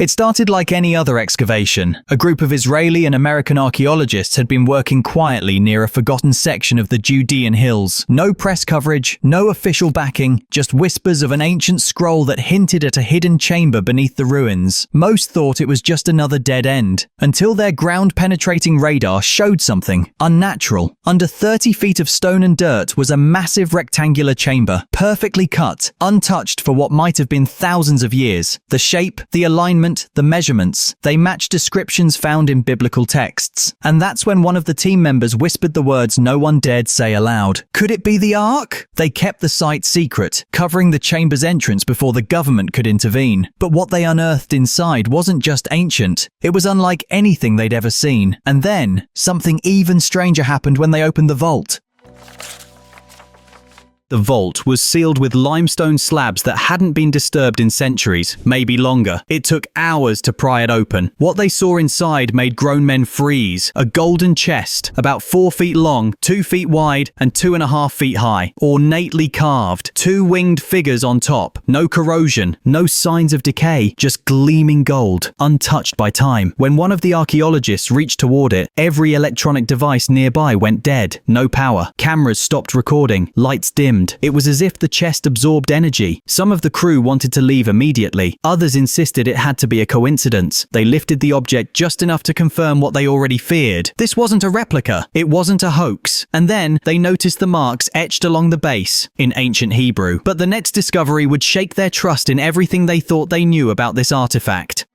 It started like any other excavation. A group of Israeli and American archaeologists had been working quietly near a forgotten section of the Judean hills. No press coverage, no official backing, just whispers of an ancient scroll that hinted at a hidden chamber beneath the ruins. Most thought it was just another dead end, until their ground-penetrating radar showed something unnatural. Under 30 feet of stone and dirt was a massive rectangular chamber, perfectly cut, untouched for what might have been thousands of years. The shape, the alignment, the measurements, they matched descriptions found in biblical texts. And that's when one of the team members whispered the words no one dared say aloud. Could it be the Ark? They kept the site secret, covering the chamber's entrance before the government could intervene. But what they unearthed inside wasn't just ancient, it was unlike anything they'd ever seen. And then, something even stranger happened when they opened the vault. The vault was sealed with limestone slabs that hadn't been disturbed in centuries, maybe longer. It took hours to pry it open. What they saw inside made grown men freeze. A golden chest, about 4 feet long, 2 feet wide, and 2.5 feet high. Ornately carved. 2 winged figures on top. No corrosion, no signs of decay, just gleaming gold, untouched by time. When one of the archaeologists reached toward it, every electronic device nearby went dead. No power. Cameras stopped recording. Lights dimmed. It was as if the chest absorbed energy. Some of the crew wanted to leave immediately. Others insisted it had to be a coincidence. They lifted the object just enough to confirm what they already feared. This wasn't a replica. It wasn't a hoax. And then they noticed the marks etched along the base in ancient Hebrew. But the next discovery would shake their trust in everything they thought they knew about this artifact.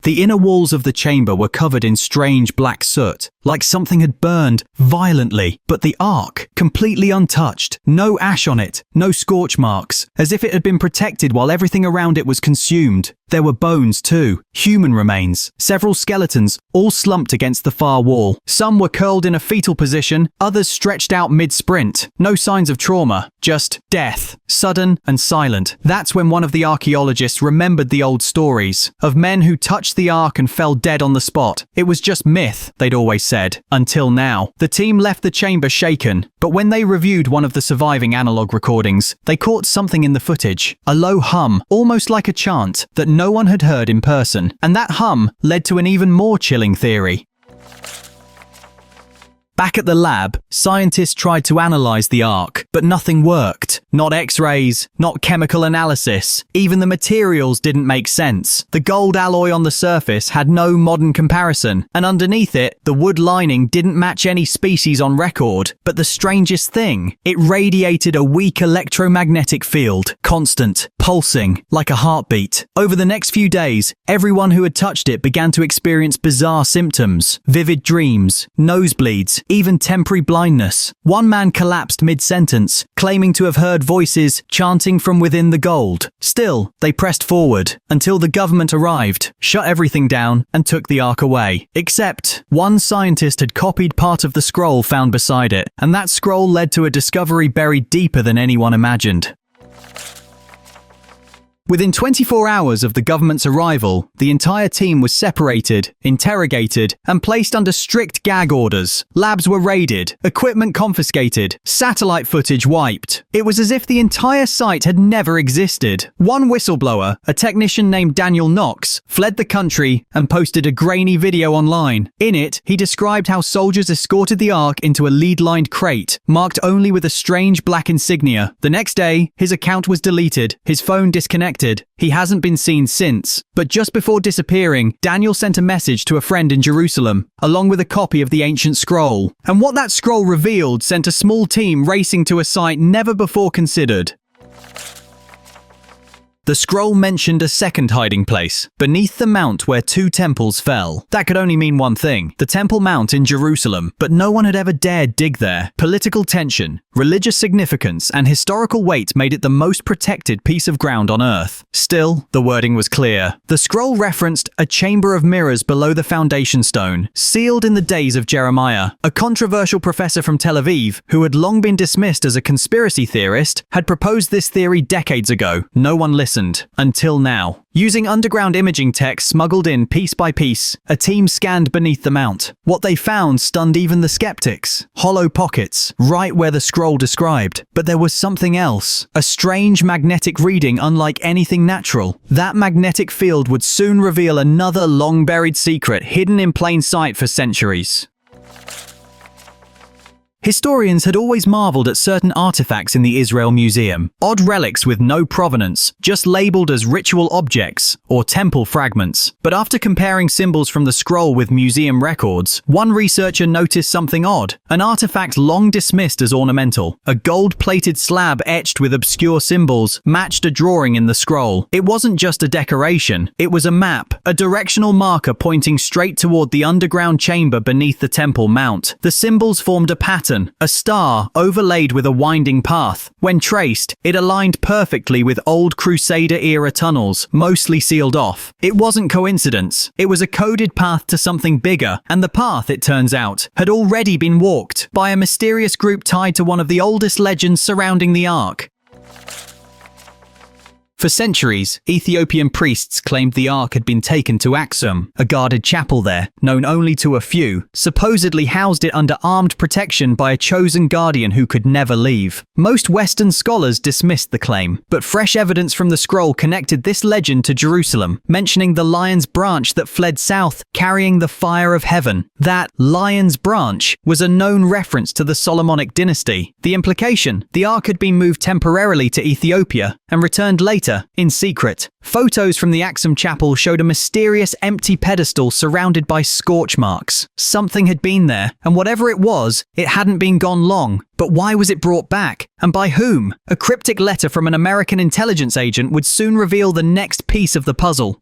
The inner walls of the chamber were covered in strange black soot, like something had burned violently. But the Ark, completely untouched, no ash on it, no scorch marks, as if it had been protected while everything around it was consumed. There were bones too, human remains, several skeletons, all slumped against the far wall. Some were curled in a fetal position, others stretched out mid-sprint. No signs of trauma, just death, sudden and silent. That's when one of the archaeologists remembered the old stories of men who touched the Ark and fell dead on the spot. It was just myth, they'd always said, until now. The team left the chamber shaken, but when they reviewed one of the surviving analog recordings, they caught something in the footage, a low hum, almost like a chant, that no one had heard in person. And that hum led to an even more chilling theory. Back at the lab, scientists tried to analyze the Ark, but nothing worked. Not X-rays, not chemical analysis. Even the materials didn't make sense. The gold alloy on the surface had no modern comparison, and underneath it, the wood lining didn't match any species on record. But the strangest thing, it radiated a weak electromagnetic field, constant, pulsing, like a heartbeat. Over the next few days, everyone who had touched it began to experience bizarre symptoms, vivid dreams, nosebleeds, even temporary blindness. One man collapsed mid-sentence, claiming to have heard voices chanting from within the gold. Still, they pressed forward until the government arrived, shut everything down, and took the Ark away. Except, one scientist had copied part of the scroll found beside it, and that scroll led to a discovery buried deeper than anyone imagined. Within 24 hours of the government's arrival, the entire team was separated, interrogated, and placed under strict gag orders. Labs were raided, equipment confiscated, satellite footage wiped. It was as if the entire site had never existed. One whistleblower, a technician named Daniel Knox, fled the country and posted a grainy video online. In it, he described how soldiers escorted the Ark into a lead-lined crate, marked only with a strange black insignia. The next day, his account was deleted, his phone disconnected. He hasn't been seen since. But just before disappearing, Daniel sent a message to a friend in Jerusalem, along with a copy of the ancient scroll. And what that scroll revealed sent a small team racing to a site never before considered. The scroll mentioned a second hiding place, beneath the mount where 2 temples fell. That could only mean one thing, the Temple Mount in Jerusalem, but no one had ever dared dig there. Political tension, religious significance, and historical weight made it the most protected piece of ground on Earth. Still, the wording was clear. The scroll referenced a chamber of mirrors below the foundation stone, sealed in the days of Jeremiah. A controversial professor from Tel Aviv, who had long been dismissed as a conspiracy theorist, had proposed this theory decades ago. No one listened. listened. Until now. Using underground imaging tech smuggled in piece by piece, a team scanned beneath the mount. What they found stunned even the skeptics. Hollow pockets, right where the scroll described. But there was something else. A strange magnetic reading unlike anything natural. That magnetic field would soon reveal another long-buried secret hidden in plain sight for centuries. Historians had always marveled at certain artifacts in the Israel Museum. Odd relics with no provenance, just labeled as ritual objects or temple fragments. But after comparing symbols from the scroll with museum records, one researcher noticed something odd. An artifact long dismissed as ornamental. A gold-plated slab etched with obscure symbols matched a drawing in the scroll. It wasn't just a decoration, it was a map, a directional marker pointing straight toward the underground chamber beneath the temple mount. The symbols formed a pattern, a star overlaid with a winding path. When traced, it aligned perfectly with old Crusader-era tunnels, mostly sealed off. It wasn't coincidence. It was a coded path to something bigger, and the path, it turns out, had already been walked by a mysterious group tied to one of the oldest legends surrounding the Ark. For centuries, Ethiopian priests claimed the Ark had been taken to Aksum, a guarded chapel there, known only to a few, supposedly housed it under armed protection by a chosen guardian who could never leave. Most Western scholars dismissed the claim, but fresh evidence from the scroll connected this legend to Jerusalem, mentioning the lion's branch that fled south, carrying the fire of heaven. That lion's branch was a known reference to the Solomonic dynasty. The implication, the Ark had been moved temporarily to Ethiopia and returned later in secret. Photos from the Aksum chapel showed a mysterious empty pedestal surrounded by scorch marks. Something had been there, and whatever it was, it hadn't been gone long. But why was it brought back? And by whom? A cryptic letter from an American intelligence agent would soon reveal the next piece of the puzzle.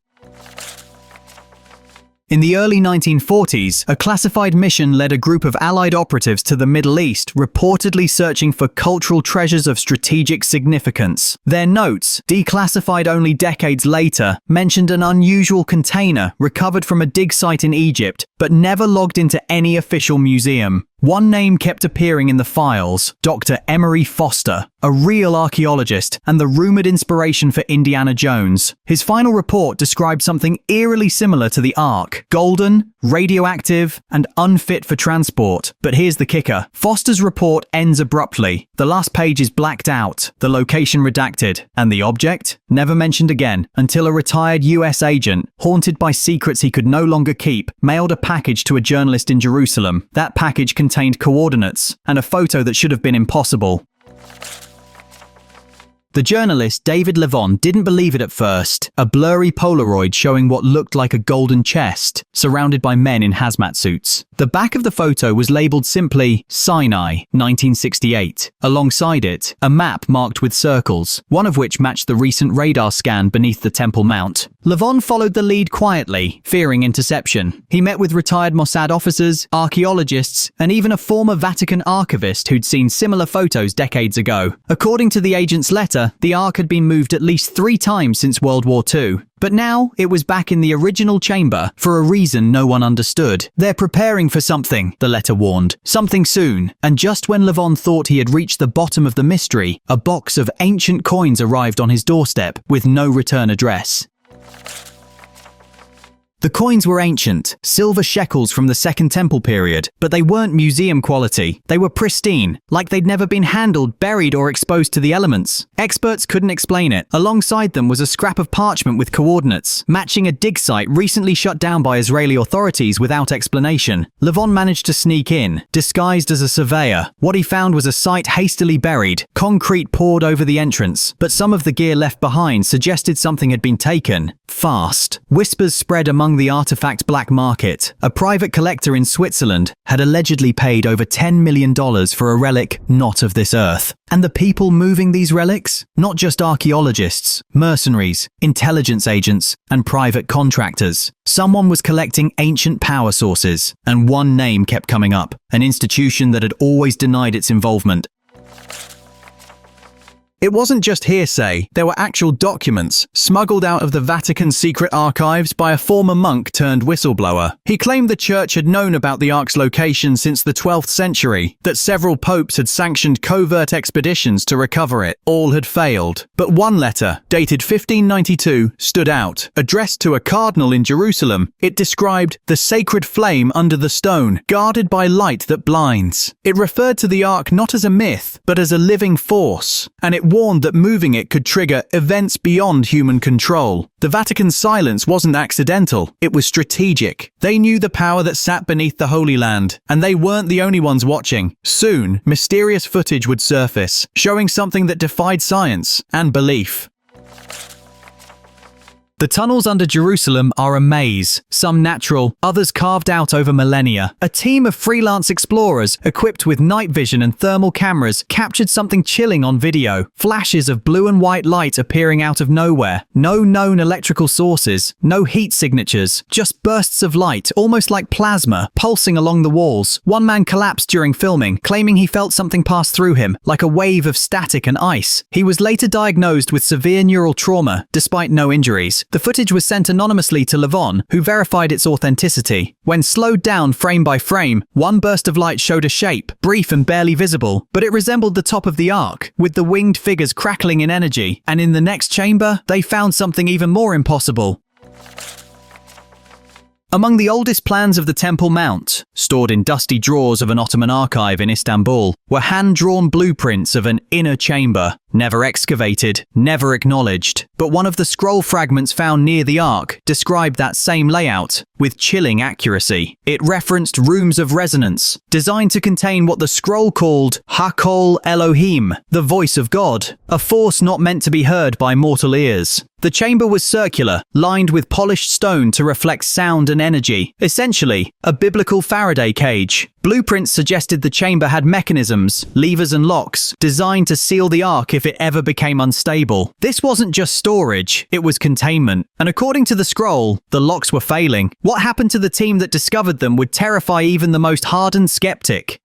In the early 1940s, a classified mission led a group of Allied operatives to the Middle East, reportedly searching for cultural treasures of strategic significance. Their notes, declassified only decades later, mentioned an unusual container recovered from a dig site in Egypt, but never logged into any official museum. One name kept appearing in the files, Dr. Emery Foster, a real archaeologist and the rumored inspiration for Indiana Jones. His final report described something eerily similar to the Ark: golden, radioactive, and unfit for transport. But here's the kicker. Foster's report ends abruptly. The last page is blacked out, the location redacted, and the object never mentioned again until a retired US agent, haunted by secrets he could no longer keep, mailed a package to a journalist in Jerusalem. That package contained coordinates and a photo that should have been impossible. The journalist, David Levon, didn't believe it at first. A blurry Polaroid showing what looked like a golden chest, surrounded by men in hazmat suits. The back of the photo was labelled simply Sinai, 1968. Alongside it, a map marked with circles, one of which matched the recent radar scan beneath the Temple Mount. Levon followed the lead quietly, fearing interception. He met with retired Mossad officers, archaeologists, and even a former Vatican archivist who'd seen similar photos decades ago. According to the agent's letter, the Ark had been moved at least 3 times since World War II. But now, it was back in the original chamber, for a reason no one understood. They're preparing for something, the letter warned. Something soon. And just when Levon thought he had reached the bottom of the mystery, a box of ancient coins arrived on his doorstep, with no return address. The coins were ancient, silver shekels from the Second Temple period, but they weren't museum quality. They were pristine, like they'd never been handled, buried, or exposed to the elements. Experts couldn't explain it. Alongside them was a scrap of parchment with coordinates, matching a dig site recently shut down by Israeli authorities without explanation. Levon managed to sneak in, disguised as a surveyor. What he found was a site hastily buried, concrete poured over the entrance, but some of the gear left behind suggested something had been taken. Fast. Whispers spread among the artifact black market. A private collector in Switzerland had allegedly paid over $10 million for a relic not of this earth. And the people moving these relics? Not just archaeologists, mercenaries, intelligence agents, and private contractors. Someone was collecting ancient power sources, and one name kept coming up, an institution that had always denied its involvement. It wasn't just hearsay, there were actual documents smuggled out of the Vatican's secret archives by a former monk turned whistleblower. He claimed the church had known about the Ark's location since the 12th century, that several popes had sanctioned covert expeditions to recover it. All had failed. But one letter, dated 1592, stood out. Addressed to a cardinal in Jerusalem, it described the sacred flame under the stone, guarded by light that blinds. It referred to the Ark not as a myth, but as a living force, and it warned that moving it could trigger events beyond human control. The Vatican's silence wasn't accidental, it was strategic. They knew the power that sat beneath the Holy Land, and they weren't the only ones watching. Soon, mysterious footage would surface, showing something that defied science and belief. The tunnels under Jerusalem are a maze, some natural, others carved out over millennia. A team of freelance explorers, equipped with night vision and thermal cameras, captured something chilling on video. Flashes of blue and white light appearing out of nowhere. No known electrical sources, no heat signatures, just bursts of light, almost like plasma, pulsing along the walls. One man collapsed during filming, claiming he felt something pass through him, like a wave of static and ice. He was later diagnosed with severe neural trauma, despite no injuries. The footage was sent anonymously to Levon, who verified its authenticity. When slowed down frame by frame, one burst of light showed a shape, brief and barely visible, but it resembled the top of the Ark, with the winged figures crackling in energy. And in the next chamber, they found something even more impossible. Among the oldest plans of the Temple Mount, stored in dusty drawers of an Ottoman archive in Istanbul, were hand-drawn blueprints of an inner chamber, never excavated, never acknowledged. But one of the scroll fragments found near the Ark described that same layout, with chilling accuracy. It referenced rooms of resonance, designed to contain what the scroll called Hakol Elohim, the voice of God, a force not meant to be heard by mortal ears. The chamber was circular, lined with polished stone to reflect sound and energy, essentially a biblical Faraday cage. Blueprints suggested the chamber had mechanisms, levers and locks, designed to seal the Ark if it ever became unstable. This wasn't just storage, it was containment. And according to the scroll, the locks were failing. What happened to the team that discovered them would terrify even the most hardened skeptic.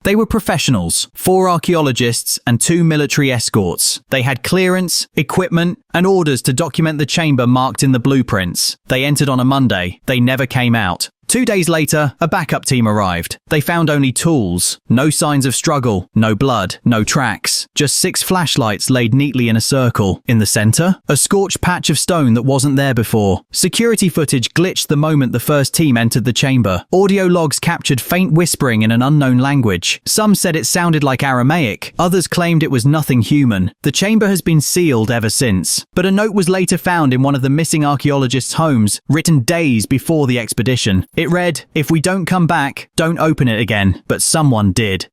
They were professionals, 4 archaeologists and 2 military escorts. They had clearance, equipment, and orders to document the chamber marked in the blueprints. They entered on a Monday. They never came out. 2 days later, a backup team arrived. They found only tools, no signs of struggle, no blood, no tracks, just 6 flashlights laid neatly in a circle. In the center, a scorched patch of stone that wasn't there before. Security footage glitched the moment the first team entered the chamber. Audio logs captured faint whispering in an unknown language. Some said it sounded like Aramaic, others claimed it was nothing human. The chamber has been sealed ever since, but a note was later found in one of the missing archaeologists' homes, written days before the expedition. It read, "If we don't come back, don't open it again," but someone did.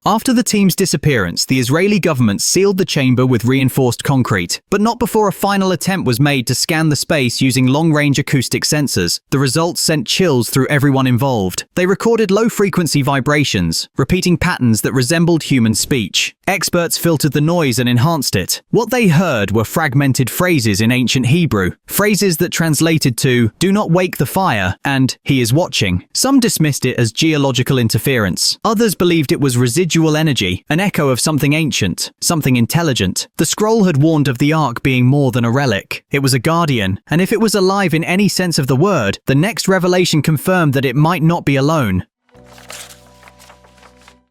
After the team's disappearance, the Israeli government sealed the chamber with reinforced concrete, but not before a final attempt was made to scan the space using long-range acoustic sensors. The results sent chills through everyone involved. They recorded low-frequency vibrations, repeating patterns that resembled human speech. Experts filtered the noise and enhanced it. What they heard were fragmented phrases in ancient Hebrew, phrases that translated to, "Do not wake the fire," and "He is watching." Some dismissed it as geological interference. Others believed it was residual energy, an echo of something ancient, something intelligent. The scroll had warned of the Ark being more than a relic. It was a guardian, and if it was alive in any sense of the word, the next revelation confirmed that it might not be alone.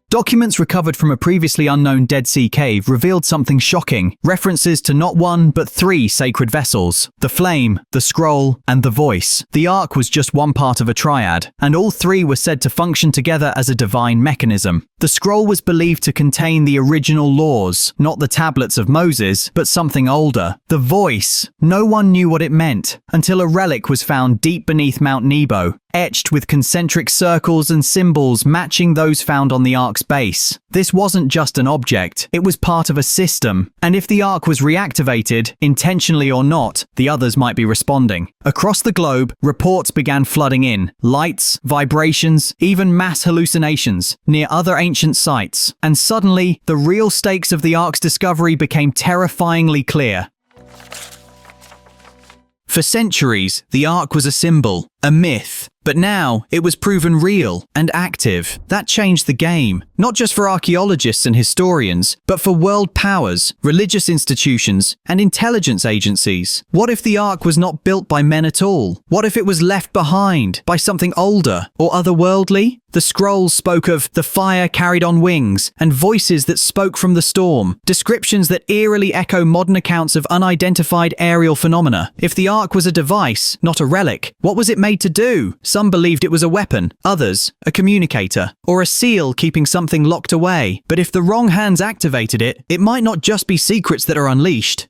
Documents recovered from a previously unknown Dead Sea cave revealed something shocking. References to not 1 but 3 sacred vessels. The flame, the scroll, and the voice. The Ark was just one part of a triad, and all 3 were said to function together as a divine mechanism. The scroll was believed to contain the original laws, not the tablets of Moses, but something older. The voice. No one knew what it meant, until a relic was found deep beneath Mount Nebo, etched with concentric circles and symbols matching those found on the Ark's base. This wasn't just an object, it was part of a system, and if the Ark was reactivated, intentionally or not, the others might be responding. Across the globe, reports began flooding in. Lights, vibrations, even mass hallucinations, near other ancient sites. And suddenly, the real stakes of the Ark's discovery became terrifyingly clear. For centuries, the Ark was a symbol, a myth. But now, it was proven real and active. That changed the game, not just for archaeologists and historians, but for world powers, religious institutions, and intelligence agencies. What if the Ark was not built by men at all? What if it was left behind by something older or otherworldly? The scrolls spoke of the fire carried on wings and voices that spoke from the storm, descriptions that eerily echo modern accounts of unidentified aerial phenomena. If the Ark was a device, not a relic, what was it made to do? Some believed it was a weapon, others, a communicator, or a seal keeping something locked away. But if the wrong hands activated it, it might not just be secrets that are unleashed.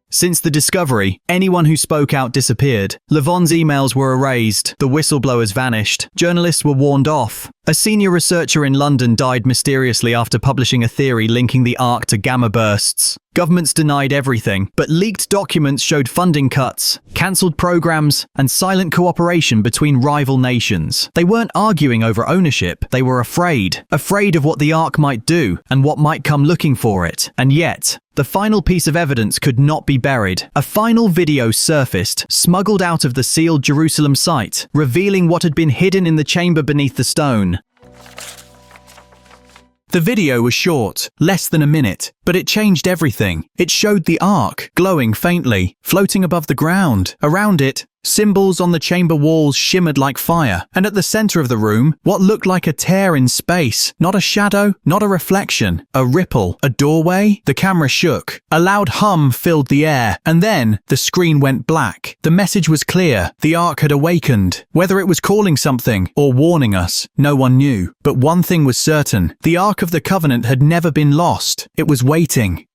Since the discovery, anyone who spoke out disappeared. Levon's emails were erased, the whistleblowers vanished, journalists were warned off. A senior researcher in London died mysteriously after publishing a theory linking the Ark to gamma bursts. Governments denied everything, but leaked documents showed funding cuts, cancelled programs, and silent cooperation between rival nations. They weren't arguing over ownership, they were afraid of what the Ark might do and what might come looking for it. And yet, the final piece of evidence could not be buried. A final video surfaced, smuggled out of the sealed Jerusalem site, revealing what had been hidden in the chamber beneath the stone. The video was short, less than a minute, but it changed everything. It showed the Ark, glowing faintly, floating above the ground. Around it, symbols on the chamber walls shimmered like fire, and at the center of the room, what looked like a tear in space. Not a shadow, not a reflection, a ripple, a doorway. The camera shook. A loud hum filled the air, and then the screen went black. The message was clear. The Ark had awakened. Whether it was calling something or warning us, no one knew. But one thing was certain. The Ark of the Covenant had never been lost. It was waiting.